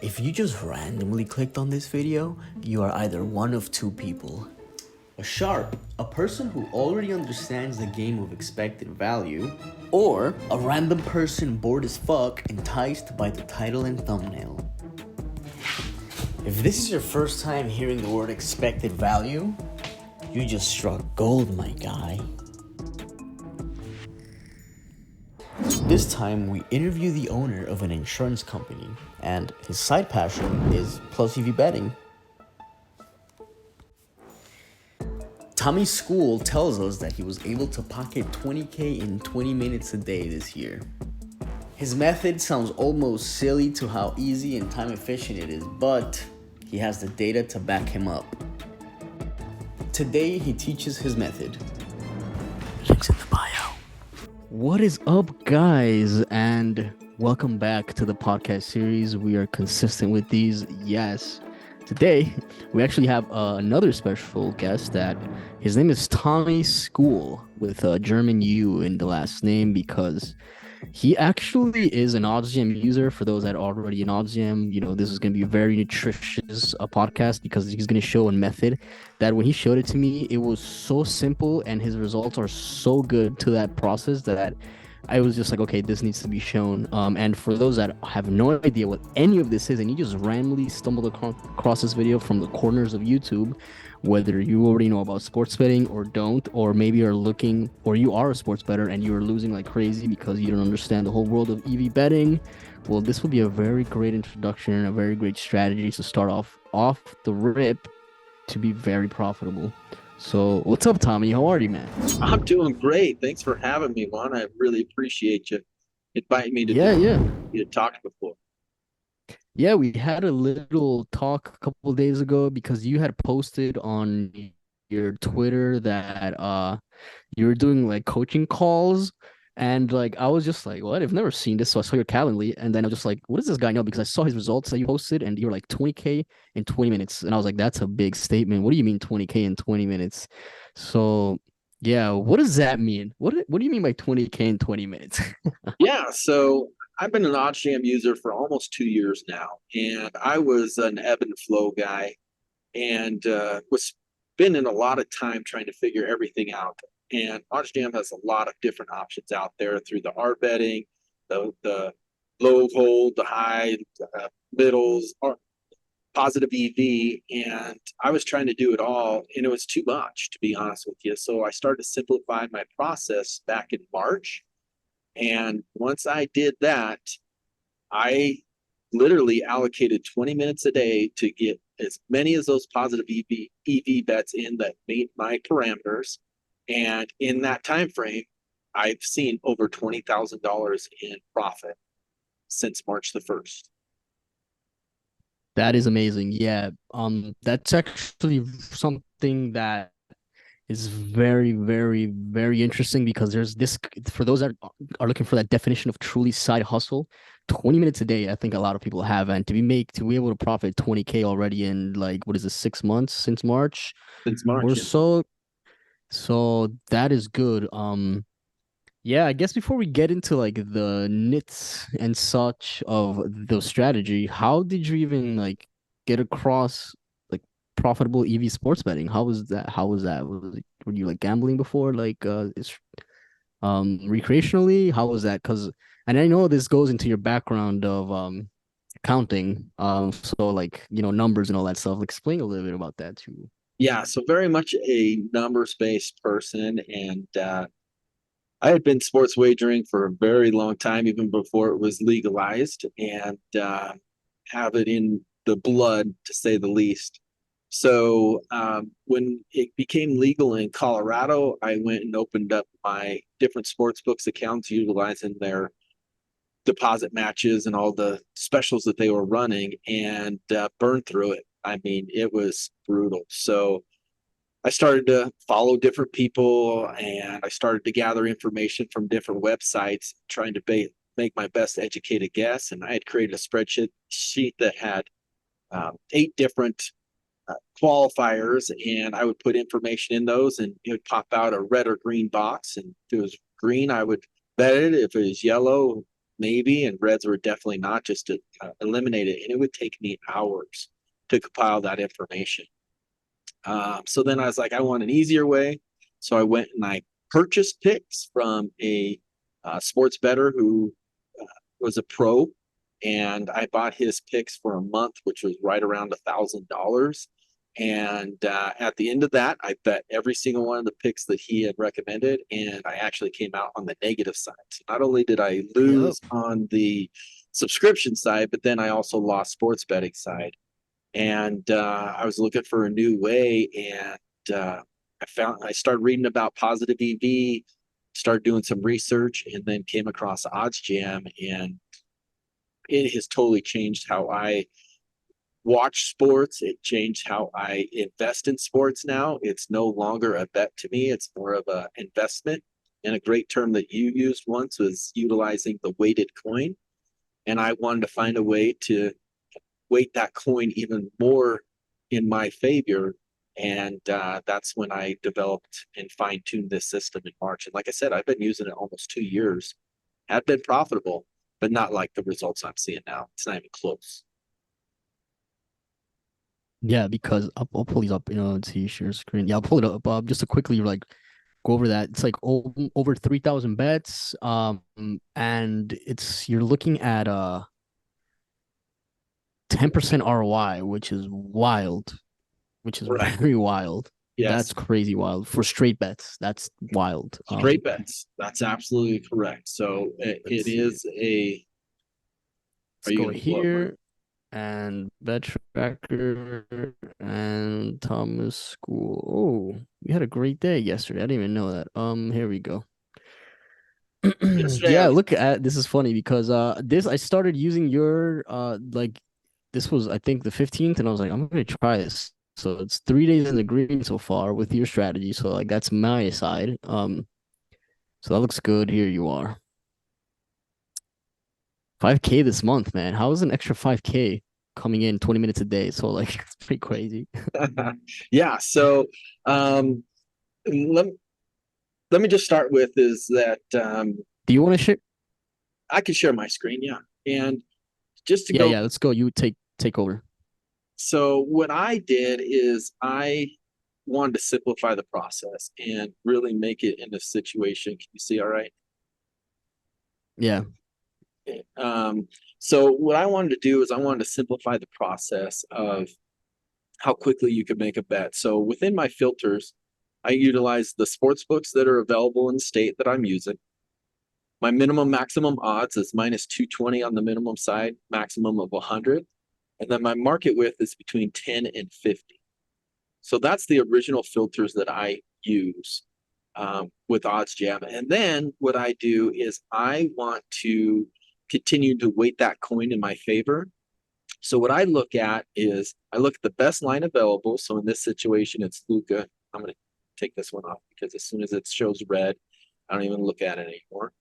If you just randomly clicked on this video, you are either one of two people. A sharp, a person who already understands the game of expected value, or a random person bored as fuck enticed by the title and thumbnail. If this is your first time hearing the word expected value, you just struck gold, my guy. This time, we interview the owner of an insurance company, and his side passion is plus EV betting. Tommy Skul tells us that he was able to pocket $20K in 20 minutes a day this year. His method sounds almost silly to how easy and time efficient it is, but he has the data to back him up. Today, he teaches his method. Links in the bio. What is up, guys, and welcome back to the podcast series. We are consistent with these. Yes. Today, we actually have another special guest that his name is Tommy Skul with a German U in the last name because he actually is an OddsJam user. For those that are already an OddsJam, this is going to be a very nutritious podcast because he's going to show a method that when he showed it to me, it was so simple and his results are so good to that process that I was just like, okay, this needs to be shown. And for those that have no idea what any of this is, and you just randomly stumbled across this video from the corners of YouTube, whether you already know about sports betting or don't, or maybe you're looking, or you are a sports bettor and you're losing like crazy because you don't understand the whole world of EV betting, well, this will be a very great introduction and a very great strategy to start off the rip to be very profitable. So what's up, Tommy? How are you, man? I'm doing great. Thanks for having me, Juan. I really appreciate you inviting me to talk before. Yeah, we had a little talk a couple of days ago because you had posted on your Twitter that you were doing like coaching calls, and like I was just like, what? I've never seen this. So I saw your Calendly, and then I was just like, what does this guy know? Because I saw his results that you posted, and you were like 20K in 20 minutes, and I was like, that's a big statement. What do you mean 20K in 20 minutes? So yeah, what does that mean? What do you mean by 20K in 20 minutes? Yeah, so I've been an OddsJam user for almost 2 years now, and I was an ebb and flow guy, and was spending a lot of time trying to figure everything out. And OddsJam has a lot of different options out there through the R betting, the low hold, the high, middles, positive EV, and I was trying to do it all, and it was too much, to be honest with you. So I started to simplify my process back in March. And once I did that, I literally allocated 20 minutes a day to get as many of those positive EV bets in that meet my parameters. And in that time frame, I've seen over $20,000 in profit since March the 1st. That is amazing. Yeah. That's actually something that is very, very, very interesting because there's this for those that are looking for that definition of truly side hustle, 20 minutes a day, I think a lot of people have. And to be able to profit 20K already in like what is it, 6 months since March Since or March, yeah. so. So that is good. Yeah, I guess before we get into like the nits and such of the strategy, how did you even like get across like profitable EV sports betting? How was that? How was that? Were you like gambling before, like recreationally? How was that? Because and I know this goes into your background of accounting, so like numbers and all that stuff. Like, explain a little bit about that too. Yeah, so very much a numbers-based person, and I had been sports wagering for a very long time, even before it was legalized, and have it in the blood, to say the least. So when it became legal in Colorado, I went and opened up my different sportsbooks accounts, utilizing their deposit matches and all the specials that they were running, and burned through it. I mean, it was brutal. So I started to follow different people, and I started to gather information from different websites, trying to make my best educated guess. And I had created a spreadsheet that had 8 different qualifiers, and I would put information in those, and it would pop out a red or green box. And if it was green, I would bet it. If it was yellow, maybe, and reds were definitely not, just to eliminate it. And it would take me hours to compile that information. So then I was like, I want an easier way. So I went and I purchased picks from a sports bettor who was a pro, and I bought his picks for a month, which was right around $1,000. And at the end of that, I bet every single one of the picks that he had recommended, and I actually came out on the negative side. So not only did I Yep. lose on the subscription side, but then I also lost sports betting side. And I was looking for a new way, and I started reading about positive EV, started doing some research, and then came across OddsJam, and it has totally changed how I watch sports. It changed how I invest in sports now. It's no longer a bet to me, it's more of an investment. And a great term that you used once was utilizing the weighted coin. And I wanted to find a way to weight that coin even more in my favor. And that's when I developed and fine tuned this system in March. And like I said, I've been using it almost 2 years. Had been profitable, but not like the results I'm seeing now. It's not even close. Yeah, because I'll pull these up, to share screen. Yeah, I'll pull it up. Just to quickly like go over that. It's like over 3,000 bets. And you're looking at 10% ROI, which is wild, which is Right. very wild. Yes. That's crazy wild for straight bets. That's wild. Straight bets. That's absolutely correct. So it Let's see. is a. Are Let's you go going to pull up mine? here and bet tracker and Thomas Skul. Oh, we had a great day yesterday. I didn't even know that. Here we go. Yesterday, Yeah, look at this is funny because this I started using your like this was I think the 15th and I was like I'm gonna try this. So it's 3 days in the green so far with your strategy. So like that's my side. So that looks good. Here you are. 5K this month, man. How is an extra 5K coming in 20 minutes a day? So like it's pretty crazy. yeah. So um, let let me just start with is that Do you want to share? I can share my screen. Yeah, and just to Yeah, go. yeah. Let's go. You take over. So what I did is I wanted to simplify the process and really make it in a situation. Can you see all right? Yeah. Um, so what I wanted to do is I wanted to simplify the process of how quickly you could make a bet. So within my filters, I utilize the sports books that are available in the state that I'm using. My minimum maximum odds is minus 220 on the minimum side, maximum of 100. And then my market width is between 10 and 50. So that's the original filters that I use with OddsJam. And then what I do is I want to continue to weight that coin in my favor. So what I look at is I look at the best line available. So in this situation, it's Luca. I'm going to take this one off because as soon as it shows red, I don't even look at it anymore.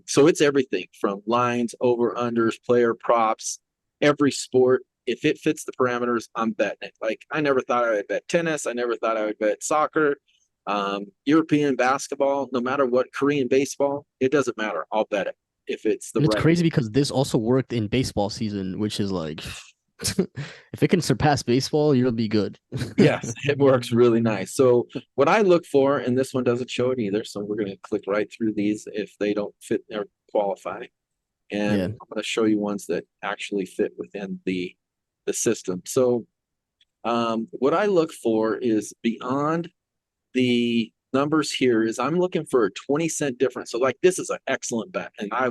So it's everything from lines, over unders, player props, every sport. If it fits the parameters, I'm betting it. Like I never thought I would bet tennis. I never thought I would bet soccer, European basketball, no matter what, Korean baseball. It doesn't matter. I'll bet it if it's the And it's right. crazy because this also worked in baseball season, which is like if it can surpass baseball, you'll be good. Yes, it works really nice. So what I look for, and this one doesn't show it either, so we're going to click right through these if they don't fit or qualify. And Yeah. I'm going to show you ones that actually fit within the system. So what I look for is beyond the numbers here is I'm looking for a 20-cent difference. So like this is an excellent bet, and I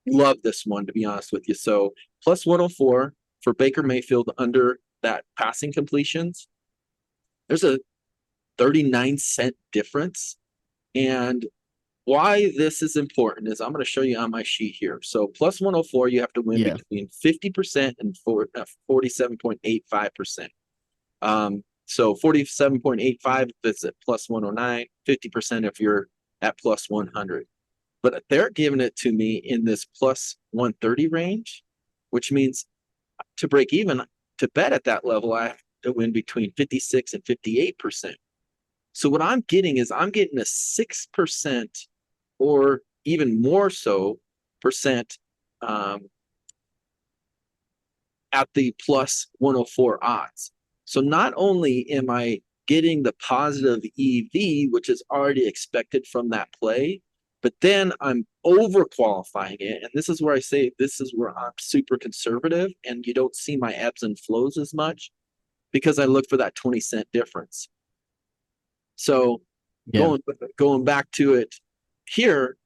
love this one to be honest with you. So plus 104 for Baker Mayfield under that passing completions. There's a 39-cent difference. And why this is important is I'm going to show you on my sheet here. So plus 104, you have to win Yeah. between 50% and 47.85%. So 47.85 if it's at plus 109, 50% if you're at plus 100. But they're giving it to me in this plus 130 range, which means to break even, to bet at that level, I have to win between 56 and 58%. So what I'm getting is I'm getting a 6% or even more so percent at the plus 104 odds. So not only am I getting the positive EV, which is already expected from that play, but then I'm over qualifying it. And this is where I say this is where I'm super conservative and you don't see my ebbs and flows as much because I look for that 20-cent difference. So Yeah. going back to it here,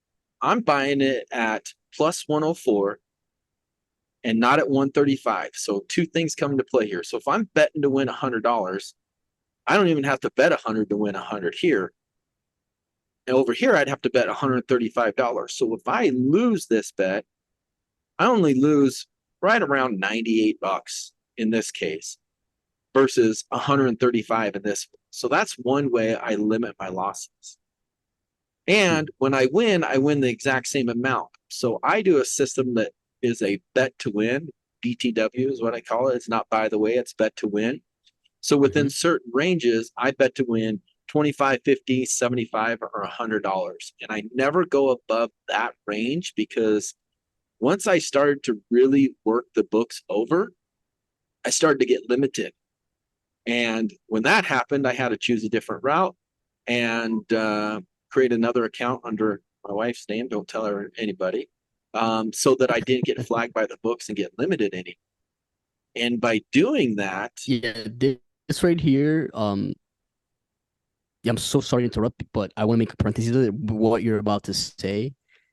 I'm buying it at plus 104 and not at 135. So two things come into play here. So if I'm betting to win $100, I don't even have to bet 100 to win 100 here. And over here, I'd have to bet $135. So if I lose this bet, I only lose right around 98 bucks in this case versus 135 in this. So that's one way I limit my losses. And when I win the exact same amount. So I do a system that is a bet to win. BTW is what I call it. It's not by the way, it's bet to win. So within certain ranges, I bet to win 25, 50, 75, or $100. And I never go above that range because once I started to really work the books over, I started to get limited. And when that happened, I had to choose a different route and create another account under my wife's name. Don't tell her anybody. So that I didn't get flagged by the books and get limited any. And by doing that, Yeah, this right here, yeah, I'm so sorry to interrupt, but I want to make a parenthesis of what you're about to say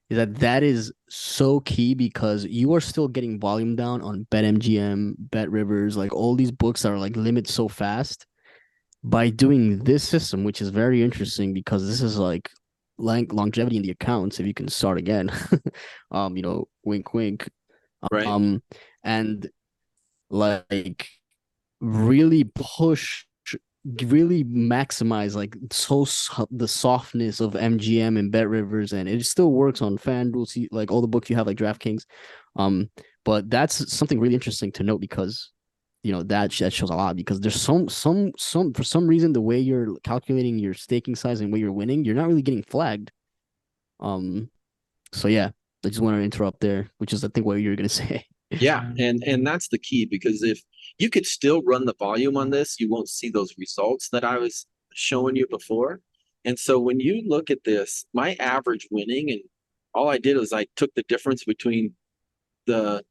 is that is so key because you are still getting volume down on BetMGM, BetRivers, like all these books that are like limit so fast. By doing this system, which is very interesting because this is like longevity in the accounts if you can start again. Wink wink. right? And like really push, really maximize like the softness of MGM and Bet Rivers, and it still works on FanDuel, like all the books you have like DraftKings. But that's something really interesting to note because that shows a lot because there's some for some reason the way you're calculating your staking size and where you're winning, you're not really getting flagged. So yeah, I just want to interrupt there, which is I think what you're gonna say. Yeah, and that's the key because if you could still run the volume on this, you won't see those results that I was showing you before. And so when you look at this, my average winning, and all I did was I took the difference between the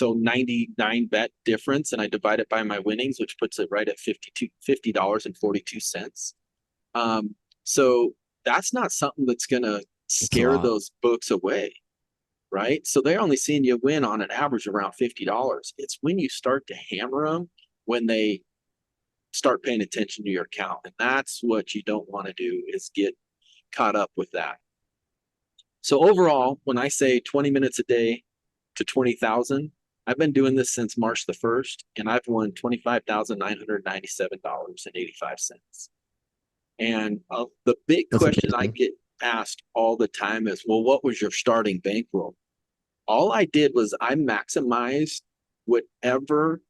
99 bet difference and I divide it by my winnings, which puts it right at $50.42. So that's not something that's gonna It's a scare lot. those books away, right? So they're only seeing you win on an average around $50. It's when you start to hammer them when they start paying attention to your account. And that's what you don't want to do is get caught up with that. So overall, when I say 20 minutes a day to 20,000, I've been doing this since March the 1st and I've won $25,997.85. And the big That's question I amazing. get asked all the time is, well, what was your starting bankroll? All I did was I maximized whatever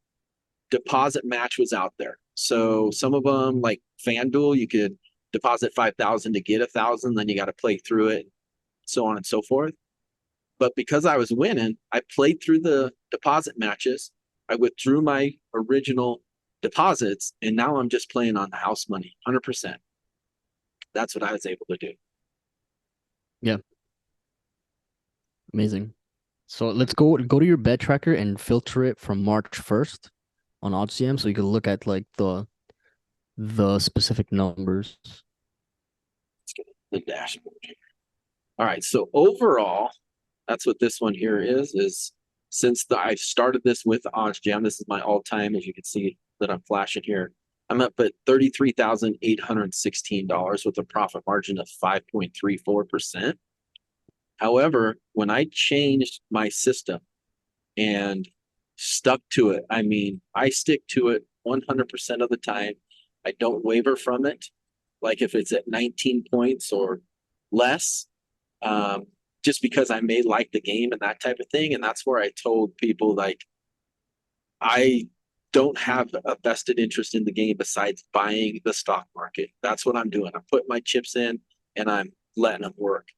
deposit match was out there. So some of them, like FanDuel, you could deposit 5,000 to get 1,000, then you got to play through it, so on and so forth. But because I was winning, I played through the deposit matches. I withdrew my original deposits, and now I'm just playing on the house money, 100%. That's what I was able to do. Yeah, amazing. So let's go to your bet tracker and filter it from March 1st on OddsJam so you can look at like the specific numbers. Let's get the dashboard here. All right. So overall, that's what this one here is since I started this with OddsJam, this is my all-time, as you can see that I'm flashing here. I'm up at $33,816 with a profit margin of 5.34%. However, when I changed my system and stuck to it, I mean, I stick to it 100% of the time. I don't waver from it. Like if it's at 19 points or less, just because I may like the game and that type of thing. And that's where I told people, like, I don't have a vested interest in the game besides buying the stock market. That's what I'm doing. I'm putting my chips in and I'm letting them work.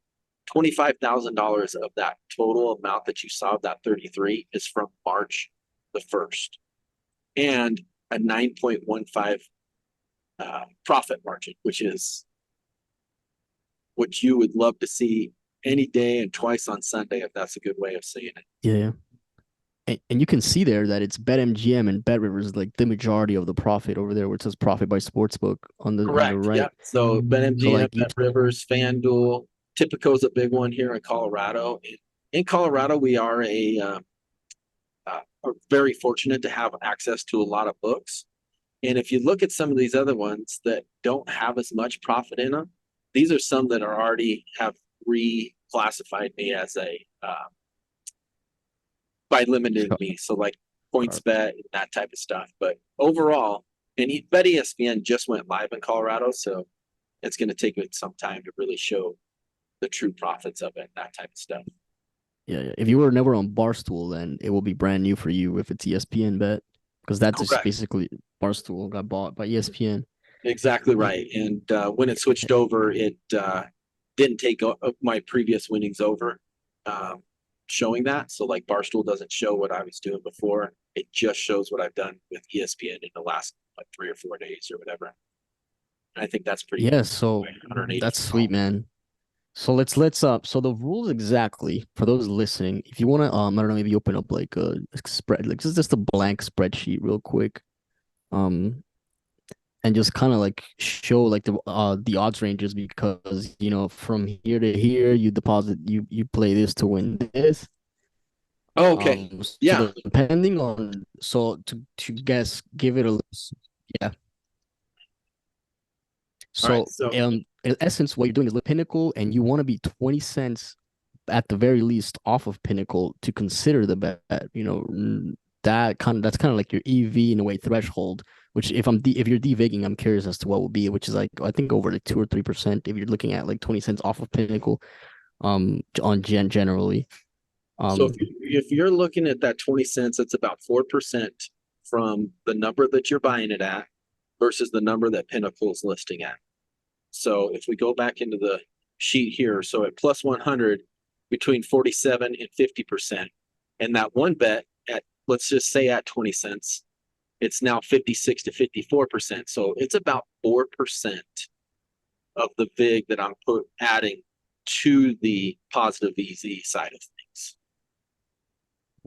$25,000 of that total amount that you saw of that 33 is from March the 1st, and a 9.15 profit margin, which is what you would love to see any day and twice on Sunday, if that's a good way of saying it. Yeah. And you can see there that it's BetMGM and BetRivers is like the majority of the profit over there, where it says profit by sportsbook on the Correct. right. Yeah. So So BetMGM, like each, Rivers, FanDuel, Tipico's a big one here in Colorado. In Colorado, we are are very fortunate to have access to a lot of books. And if you look at some of these other ones that don't have as much profit in them, these are some that are already have reclassified me as a by limiting me. So like PointsBet and that type of stuff. But overall, and Bet ESPN just went live in Colorado, so it's going to take it some time to really show the true profits of it, that type of stuff. yeah. If you were never on Barstool, then it will be brand new for you if it's ESPN Bet, because that's just Correct. basically Barstool got bought by ESPN. Exactly right. And when it switched over, it didn't take my previous winnings over, showing that. So like Barstool doesn't show what I was doing before. It just shows what I've done with ESPN in the last like 3 or 4 days or whatever. And I think that's pretty Yeah, so that's sweet, man. So let's so the rules exactly for those listening. If you want to I don't know, maybe open up like a spread, like just a blank spreadsheet real quick. And just kind of like show like the odds ranges, because from here to here you deposit, you play this to win this. Oh, okay. Yeah. So depending on, so to guess, give it a, yeah. All right. So So in essence, what you're doing is the Pinnacle, and you want to be 20 cents at the very least off of Pinnacle to consider the bet. That's kind of like your EV in a way threshold. Which if you're devigging, I'm curious as to what will be, which is like I think over like 2 or 3% if you're looking at like 20 cents off of Pinnacle, on generally. So if you're looking at that 20 cents, it's about 4% from the number that you're buying it at versus the number that Pinnacle is listing at. So if we go back into the sheet here, so at plus 100, between 47 and 50%, and that one bet at, let's just say at 20 cents, it's now 56 to 54%. So it's about 4% of the VIG that I'm adding to the positive EZ side of things.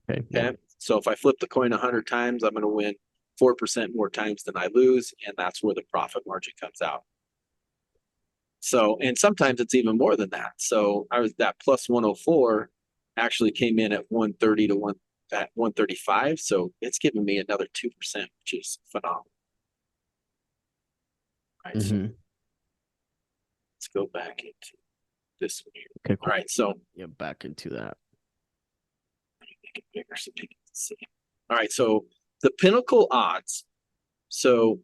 Okay. Okay. So if I flip the coin 100 times, I'm going to win 4% more times than I lose. And that's where the profit margin comes out. So, and sometimes it's even more than that. So that plus 104 actually came in at 130 to at 135. So it's giving me another 2%, which is phenomenal. All right. So let's go back into this one here. Okay, cool. All right. So yeah, back into that. Make it bigger so people can see. All right. So the Pinnacle odds. So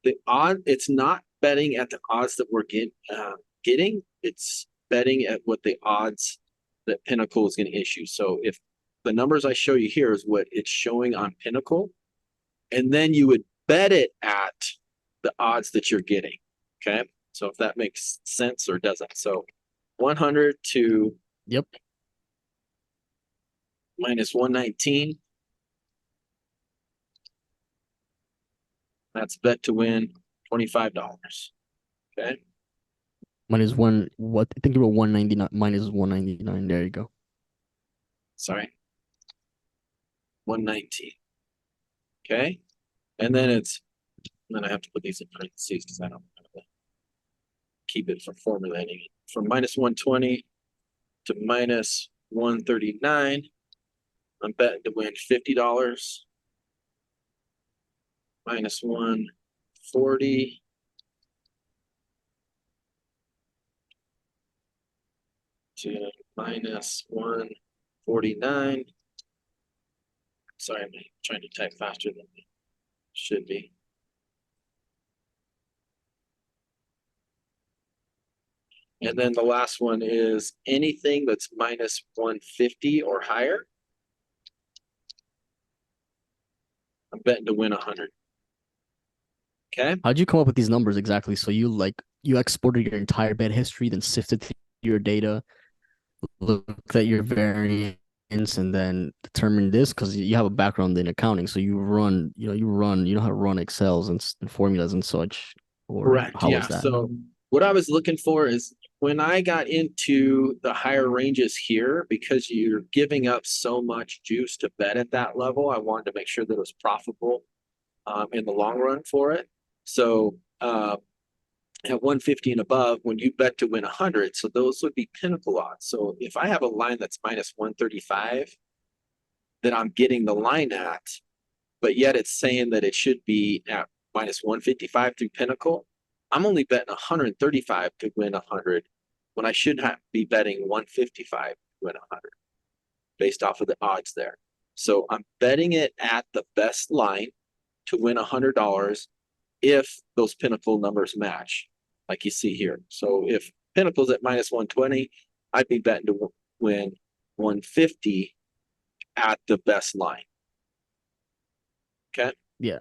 the odd, it's not betting at the odds that we're getting. It's betting at what the odds that Pinnacle is going to issue. So if the numbers I show you here is what it's showing on Pinnacle, and then you would bet it at the odds that you're getting. Okay. So if that makes sense or doesn't. So 100 to minus 119. That's bet to win $25. Okay. Minus one, what? I think you were 199, minus 199. There you go. Sorry. 119. Okay. And then then I have to put these in parentheses because I don't know how to keep it from formulating it. From minus 120 to minus 139, I'm betting to win $50. Minus 140 to minus 149. Sorry, I'm trying to type faster than it should be. And then the last one is anything that's minus 150 or higher. I'm betting to win 100. Okay. How'd you come up with these numbers exactly? So you exported your entire bet history, then sifted through your data, looked at your variance and then determined this because you have a background in accounting, so you know how to run Excels and formulas and such, or Correct. how was Yeah. that? So what I was looking for is when I got into the higher ranges here, because you're giving up so much juice to bet at that level, I wanted to make sure that it was profitable in the long run for it. So at 150 and above, when you bet to win 100, so those would be Pinnacle odds. So if I have a line that's minus 135 that I'm getting the line at, but yet it's saying that it should be at minus 155 through Pinnacle, I'm only betting 135 to win 100 when I should be betting 155 to win 100 based off of the odds there. So I'm betting it at the best line to win $100 if those Pinnacle numbers match, like you see here. So if Pinnacle's at minus 120, I'd be betting to win 150 at the best line. Okay. Yeah,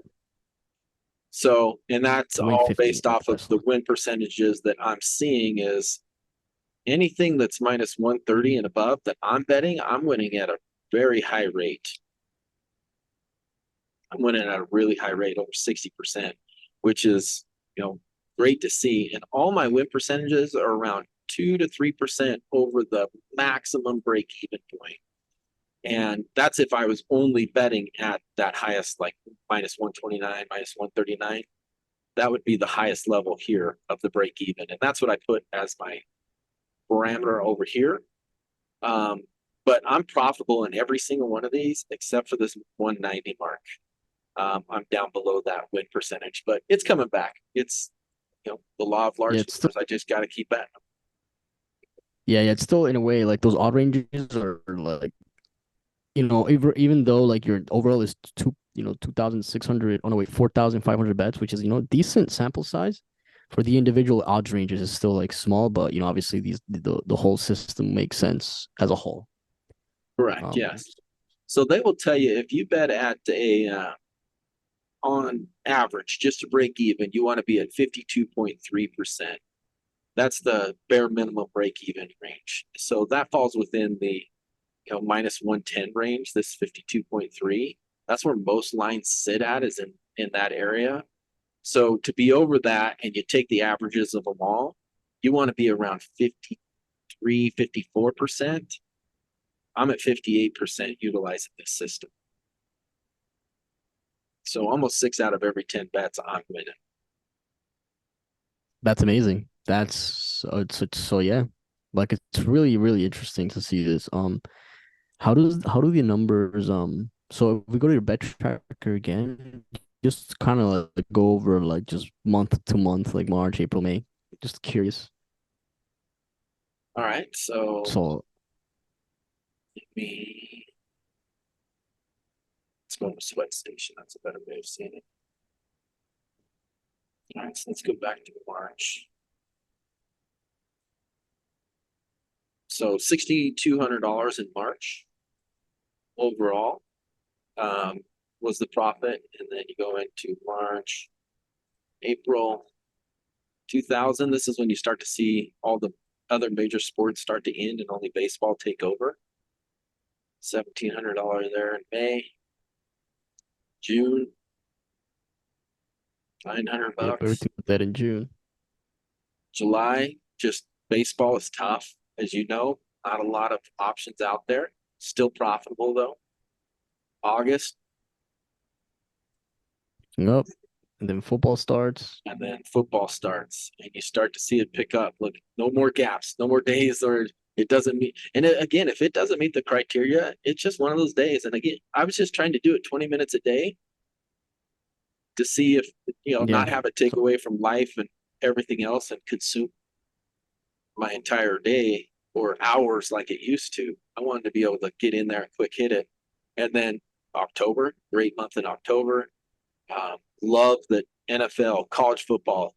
So, and that's to win all 50 based at off the of best the line. win percentages that I'm seeing is anything that's minus 130 and above that I'm betting, I'm winning at a very high rate. I'm winning at a really high rate, over 60%, which is, great to see. And all my win percentages are around 2 to 3% over the maximum break even point. And that's if I was only betting at that highest, like minus 129, minus 139. That would be the highest level here of the break even. And that's what I put as my parameter over here. But I'm profitable in every single one of these except for this 190 mark. I'm down below that win percentage, but it's coming back. It's, the law of Yeah, large it's still numbers. I just got to keep betting. yeah, it's still in a way like those odd ranges are like, even though like your overall is 2,600, oh no, wait, 4,500 bets, which is, decent sample size for the individual odds ranges is still like small, but obviously the whole system makes sense as a whole. Correct. Um, Yes. So they will tell you if you bet at on average, just to break even, you want to be at 52.3%. That's the bare minimum break even range. So that falls within the minus 110 range, this 52.3. That's where most lines sit at, is in that area. So to be over that and you take the averages of them all, you want to be around 53, 54%. I'm at 58% utilizing this system. So almost 6 out of every 10 bets I'm winning. that's amazing. That's so yeah, like it's really really interesting to see this. How do the numbers so if we go to your bet tracker again, just kind of like go over like just month to month, like March, April, May. Just curious. All right. So So me, let's go to sweat station. That's a better way of seeing it. All right. So let's go back to March. So $6,200 in March overall was the profit. And then you go into March, April 2000. This is when you start to see all the other major sports start to end and only baseball take over. $1,700 there in May. June, 900 yep, bucks. everything with that in June. July, just baseball is tough, as you know. Not a lot of options out there. Still profitable though. August, Yep. And then football starts. and then football starts, and you start to see it pick up. Look, no more gaps, no more days, or it doesn't meet. And again, if it doesn't meet the criteria, it's just one of those days. And again, I was just trying to do it 20 minutes a day to see if Yeah. not have it take So away from life and everything else and consume my entire day or hours like it used to. I wanted to be able to get in there and quick hit it. And then October, great month in October. Love that NFL, college football,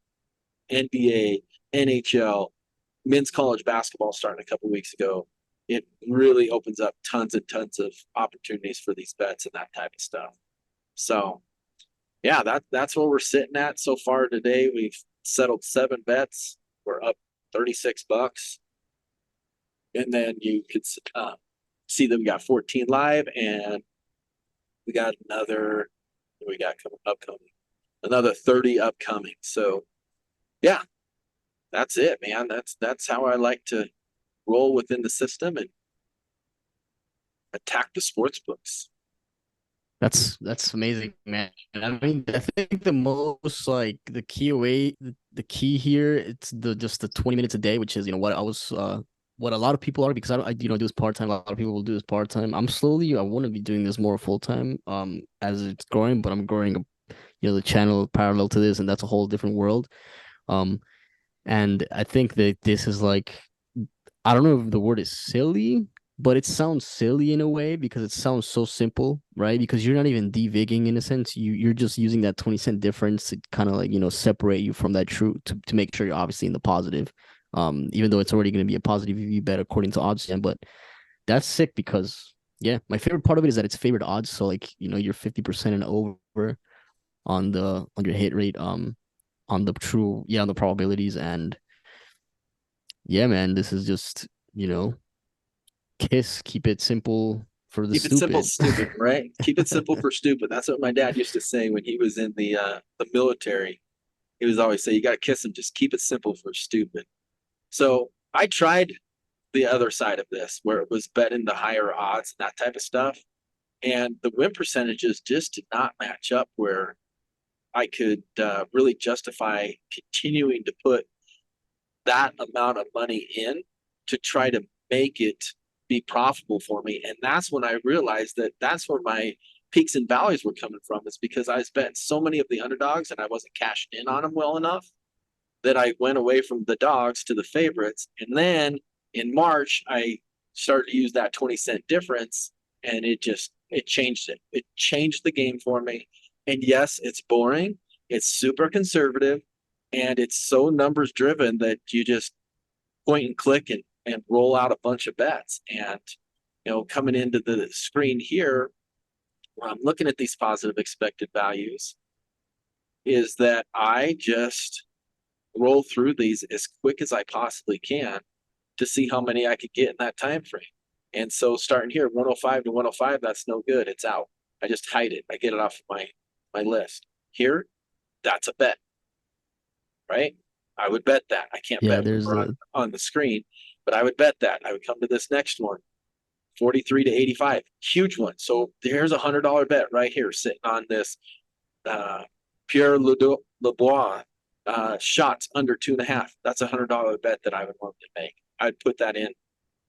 NBA, NHL, men's college basketball starting a couple weeks ago. It really opens up tons and tons of opportunities for these bets and that type of stuff. So yeah, that's where we're sitting at so far today. We've settled 7 bets. We're up $36. And then you could see that we got 14 live, and we got we got coming upcoming, another 30 upcoming. So yeah, that's it, man. That's how I like to roll within the system and attack the sports books. That's amazing, man. I mean, I think the most like the key here, it's the just the 20 minutes a day, which is what I was what a lot of people are, because I do this part time. A lot of people will do this part time. I want to be doing this more full time as it's growing, but I'm growing the channel parallel to this, and that's a whole different world. Um and I think that this is like, I don't know if the word is silly, but it sounds silly in a way because it sounds so simple, right? Because you're not even devigging in a sense. You're just using that 20 cent difference to kind of like, separate you from that true to make sure you're obviously in the positive. Even though it's already going to be a positive EV bet according to odds, but that's sick because yeah, my favorite part of it is that it's favored odds. So like, you're 50% and over on your hit rate, on the on the probabilities. And yeah, man, this is just, keep it simple for the Keep it simple, stupid. stupid, right? Keep it simple for stupid. That's what my dad used to say when he was in the military. He was always say, "You got to kiss him. Just keep it simple for stupid." So I tried the other side of this, where it was betting the higher odds and that type of stuff, and the win percentages just did not match up where I could really justify continuing to put that amount of money in to try to make it be profitable for me. And that's when I realized that that's where my peaks and valleys were coming from, is because I was betting so many of the underdogs and I wasn't cashing in on them well enough that I went away from the dogs to the favorites. And then in March, I started to use that 20 cent difference, and it changed it. It changed the game for me. And yes, it's boring. It's super conservative, and it's so numbers driven that you just point and click and roll out a bunch of bets. And, coming into the screen here, when I'm looking at these positive expected values, is that I just roll through these as quick as I possibly can to see how many I could get in that time frame. And so starting here, 105 to 105, that's no good. It's out. I just hide it. I get it off of my list. Here, that's a bet, right? I would bet that. I can't Yeah, bet there's on the screen, but I would bet that. I would come to this next one, 43 to 85, huge one. So there's $100 bet right here sitting on this Pierre Lebois shots under 2.5. That's $100 bet that I would want to make. I'd put that in.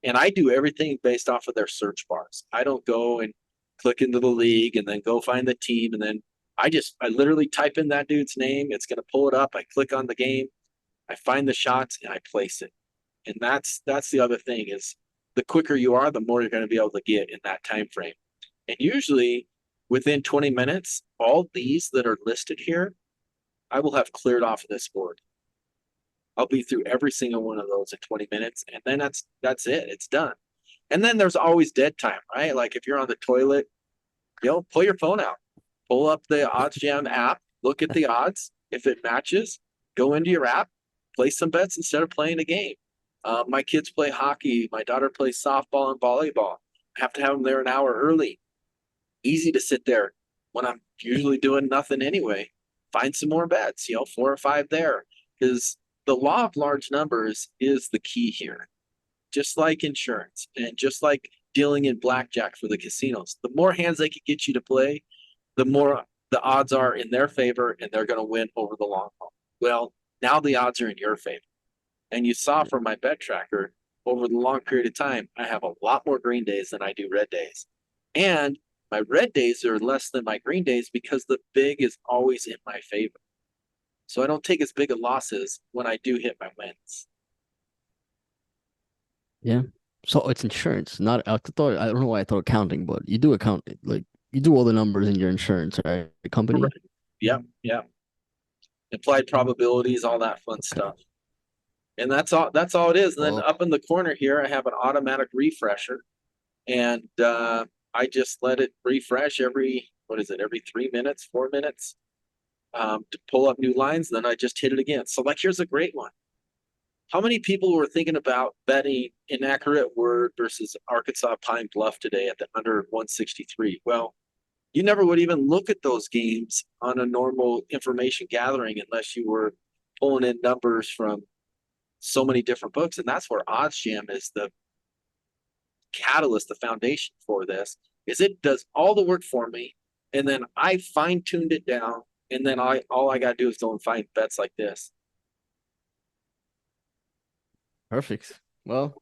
And I do everything based off of their search bars. I don't go and click into the league and then go find the team. And then I literally type in that dude's name. It's going to pull it up. I click on the game. I find the shots and I place it. And that's the other thing, is the quicker you are, the more you're going to be able to get in that time frame. And usually within 20 minutes, all these that are listed here, I will have cleared off of this board. I'll be through every single one of those in 20 minutes, and then that's it. It's done. And then there's always dead time, right? Like if you're on the toilet, pull your phone out, pull up the Odds Jam app, look at the odds. If it matches, go into your app, play some bets instead of playing a game. My kids play hockey. My daughter plays softball and volleyball. I have to have them there an hour early. Easy to sit there when I'm usually doing nothing anyway. Find some more bets, 4 or 5 there, because the law of large numbers is the key here. Just like insurance and just like dealing in blackjack for the casinos, the more hands they can get you to play, the more the odds are in their favor, and they're going to win over the long haul. Well, now the odds are in your favor. And you saw from my bet tracker over the long period of time, I have a lot more green days than I do red days. And my red days are less than my green days because the big is always in my favor. So I don't take as big of losses when I do hit my wins. yeah. So it's insurance, not I thought, I don't know why I thought accounting, but you do account, like you do all the numbers in your insurance, right? The company. Correct. Yep, yep. Implied probabilities, all that fun Okay. stuff. And that's all it is. And then Well, up in the corner here, I have an automatic refresher. And I just let it refresh every 3 minutes, 4 minutes, to pull up new lines. Then I just hit it again. So like, here's a great one. how many people were thinking about betting inaccurate word versus Arkansas Pine Bluff today at the under 163? Well, you never would even look at those games on a normal information gathering unless you were pulling in numbers from so many different books. And that's where OddsJam is the catalyst, the foundation for this, is it does all the work for me. And then I fine tuned it down. And then all I got to do is go and find bets like this. Perfect. Well,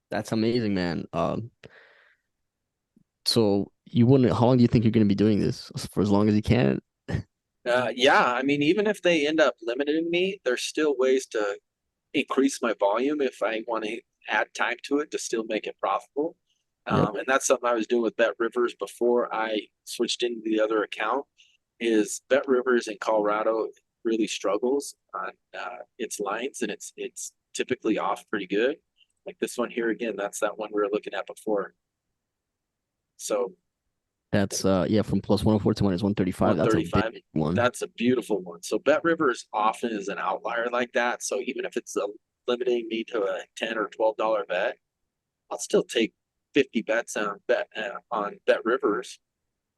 that's amazing, man. So you wouldn't, how long do you think you're going to be doing this? For as long as you can? Yeah, I mean, even if they end up limiting me, there's still ways to increase my volume if I want to add time to it to still make it profitable. Yep. And that's something I was doing with Bet Rivers before I switched into the other account. Is Bet Rivers in Colorado really struggles on its lines, and it's typically off pretty good. Like this one here again, that's that one we were looking at before. So That's yeah, from plus 104 to minus 135. That's a 135. big one. That's a beautiful one. So Bet Rivers often is an outlier like that. So even if it's limiting me to a $10 or $12 bet, I'll still take 50 bets on Bet Rivers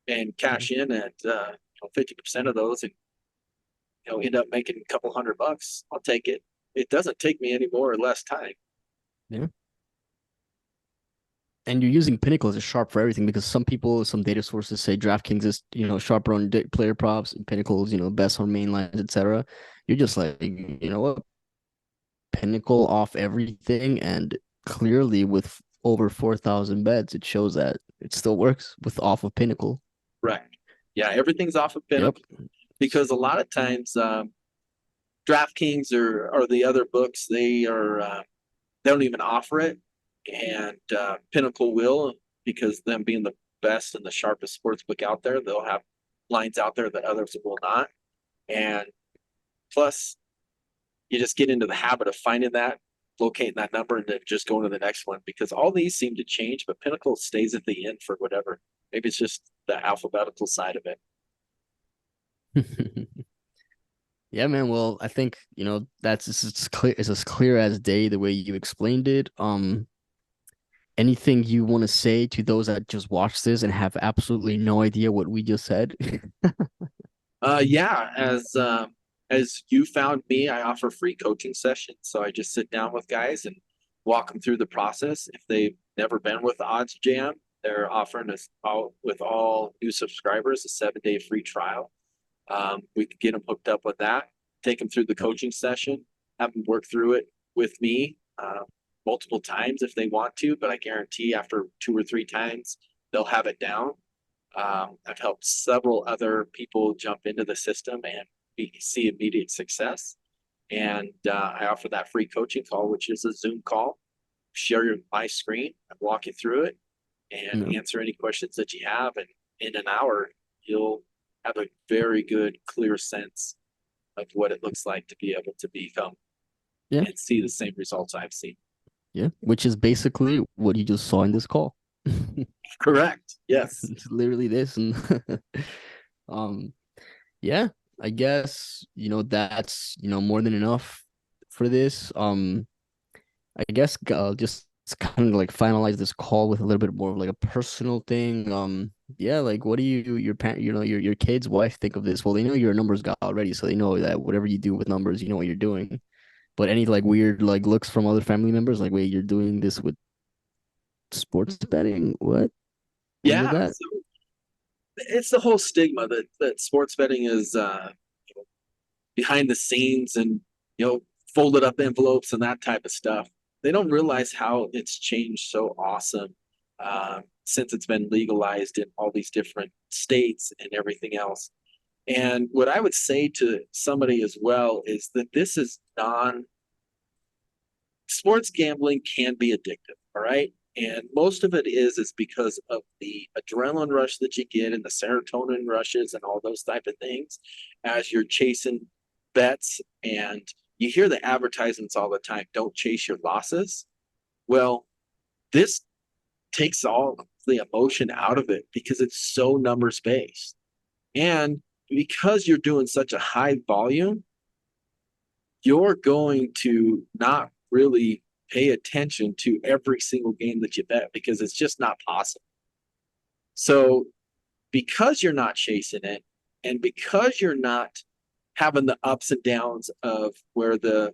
and cash in at 50% of those, and end up making a couple $100. I'll take it. It doesn't take me any more or less time. Yeah. And you're using Pinnacle as a sharp for everything because some people, some data sources say DraftKings is, sharper on player props, and Pinnacle's, best on main lines, etc. You're just like, you know what? Pinnacle off everything, and clearly with over 4,000 bets, it shows that it still works with off of Pinnacle. Right. Yeah, everything's off of Pinnacle. Yep. Because a lot of times DraftKings or the other books, they don't even offer it, and Pinnacle will, because them being the best and the sharpest sports book out there, they'll have lines out there that others will not. And plus, you just get into the habit of finding that, locating that number, and then just going to the next one, because all these seem to change, but Pinnacle stays at the end for whatever. Maybe it's just the alphabetical side of it. Yeah, man. Well, I think, that's it's clear. It's as clear as day the way you explained it. Anything you want to say to those that just watch this and have absolutely no idea what we just said? Yeah, as you found me, I offer free coaching sessions. So I just sit down with guys and walk them through the process. If they've never been with OddsJam, they're offering us with all new subscribers a 7-day free trial. We can get them hooked up with that, take them through the coaching session, have them work through it with me multiple times if they want to, but I guarantee after 2 or 3 times, they'll have it down. I've helped several other people jump into the system and see immediate success. And I offer that free coaching call, which is a Zoom call. Share my screen and walk you through it and answer any questions that you have. And in an hour, you'll have a very good, clear sense of what it looks like to be able to become and see the same results I've seen. Yeah, which is basically what you just saw in this call. Correct. Yes. It's literally this. And yeah, I guess, that's, more than enough for this. I guess just kind of like finalize this call with a little bit more of like a personal thing. Yeah, like what do your parent, your kid's wife think of this? Well, they know you're a numbers guy already, so they know that whatever you do with numbers, you know what you're doing. But any like weird like looks from other family members, like, wait, you're doing this with sports betting? What? Yeah. So it's the whole stigma that sports betting is behind the scenes and folded up envelopes and that type of stuff. They don't realize how it's changed so awesome since it's been legalized in all these different states and everything else. And what I would say to somebody as well is that this is sports gambling can be addictive, all right? And most of it is because of the adrenaline rush that you get and the serotonin rushes and all those type of things as you're chasing bets. And you hear the advertisements all the time, don't chase your losses. Well, this takes all the emotion out of it because it's so numbers based. And because you're doing such a high volume, you're going to not really pay attention to every single game that you bet because it's just not possible. So because you're not chasing it and because you're not having the ups and downs of where the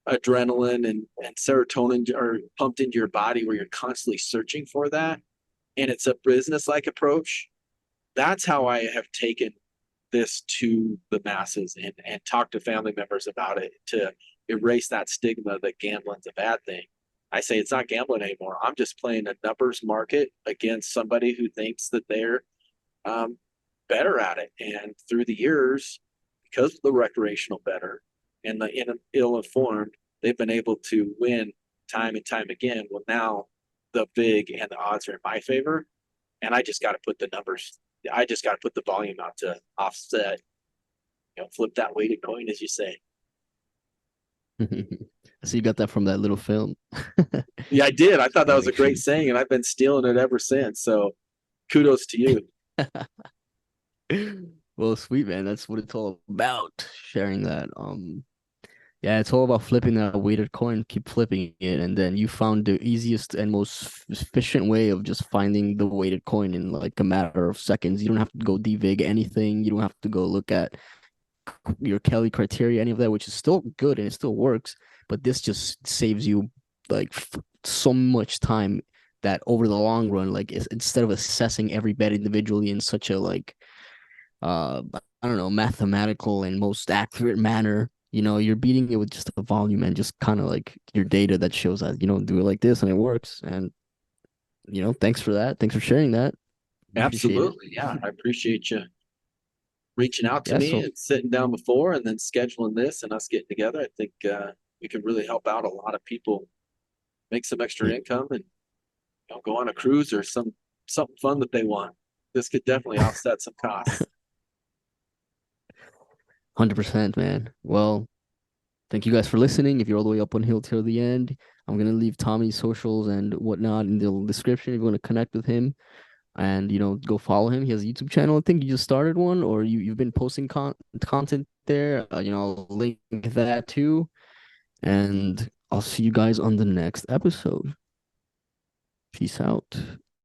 adrenaline and serotonin are pumped into your body where you're constantly searching for that and it's a business like approach, that's how I have taken this to the masses and talk to family members about it to erase that stigma that gambling's a bad thing. I say it's not gambling anymore. I'm just playing a numbers market against somebody who thinks that they're um, better at it. And through the years, because of the recreational better and the ill informed, they've been able to win time and time again. Well, now the big and the odds are in my favor, and I just got to put the numbers. I just got to put the volume out to offset. Flip that weighted coin, as you say. So you got that from that little film. Yeah, I did. I thought that Gotta was a make sure great saying, and I've been stealing it ever since. So kudos to you. Well, sweet man, that's what it's all about. Sharing that. Yeah, it's all about flipping that weighted coin, keep flipping it, and then you found the easiest and most efficient way of just finding the weighted coin in like a matter of seconds. You don't have to go devig anything. You don't have to go look at your Kelly criteria, any of that, which is still good and it still works. But this just saves you like so much time that over the long run, like instead of assessing every bet individually in such a like I don't know, mathematical and most accurate manner, you're beating it with just the volume and just kind of like your data that shows that, do it like this and it works. And, thanks for that. Thanks for sharing that. Appreciate it. Absolutely. Yeah, I appreciate you reaching out to Yeah. me So, and sitting down before and then scheduling this and us getting together. I think we can really help out a lot of people make some extra yeah, income and go on a cruise or something fun that they want. This could definitely offset some costs. 100%, man. Well, thank you guys for listening. If you're all the way up on Hill till the end, I'm going to leave Tommy's socials and whatnot in the description if you want to connect with him and, go follow him. He has a YouTube channel. I think you just started one or you've been posting content there. I'll link that too. And I'll see you guys on the next episode. Peace out.